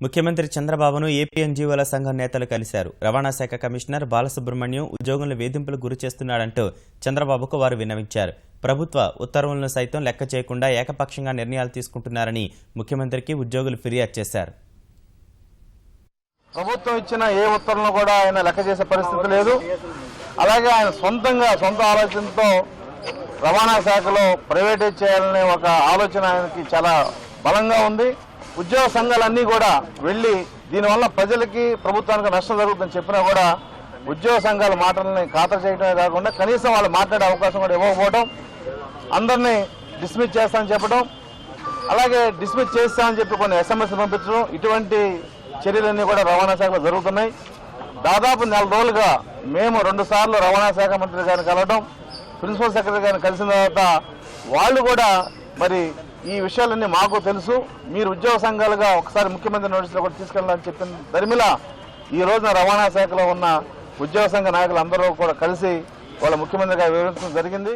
ముఖ్యమంత్రి చంద్రబాబును ఏపీ ఎన్జీఓల సంఘం నేతలు కలిశారు. రవాణా శాఖ కమిషనర్ బాలసుబ్రహ్మణ్యం ఉద్యోగులను వేధింపులు గురి చేస్తున్నాడంటూ చంద్రబాబుకు వారు విన్నవించారు. ప్రభుత్వ ఉత్తర్వులను సైతం లెక్క చేయకుండా ఏకపక్షంగా నిర్ణయాలు తీసుకుంటున్నారని ముఖ్యమంత్రికి ఉద్యోగులు ఫిర్యాదు చేశారు. ప్రభుత్వం ఇచ్చిన ఏ ఉత్తర్వులను కూడా ఆయన లెక్క చేసే పరిస్థితి లేదు. అలాగే ఆయన సొంత ఆలోచనతో రవాణా శాఖలో ప్రైవేటైజ్ చేయాలనే ఒక ఆలోచన ఆయనకి చాలా బలంగా ఉంది. ఉద్యోగ సంఘాలన్నీ కూడా వెళ్ళి దీనివల్ల ప్రజలకి ప్రభుత్వానికి నష్టం జరుగుతుందని చెప్పినా కూడా ఉద్యోగ సంఘాల మాటలని ఖాతరు చేయడమే కాకుండా కనీసం వాళ్ళు మాట్లాడే అవకాశం కూడా ఇవ్వకపోవడం, అందరినీ డిస్మిస్ చేస్తామని చెప్పడం, అలాగే డిస్మిస్ చేస్తామని చెప్పి కొన్ని SMS పంపించడం, ఇటువంటి చర్యలన్నీ కూడా రవాణా శాఖలో జరుగుతున్నాయి. దాదాపు 4 రోజులుగా మేము 2 సార్లు రవాణా శాఖ మంత్రి గారిని కలవడం, ప్రిన్సిపల్ సెక్రటరీ గారిని కలిసిన తర్వాత వాళ్ళు కూడా మరి ఈ విషయాలన్నీ మాకు తెలుసు, మీరు ఉద్యోగ సంఘాలుగా ఒకసారి ముఖ్యమంత్రి నోటీసులో కూడా తీసుకెళ్ళాలని చెప్పిన దరిమిలా ఈ రోజున రవాణా శాఖలో ఉన్న ఉద్యోగ సంఘ నాయకులు అందరూ కూడా కలిసి వాళ్ళ ముఖ్యమంత్రి గారు వివరించడం జరిగింది.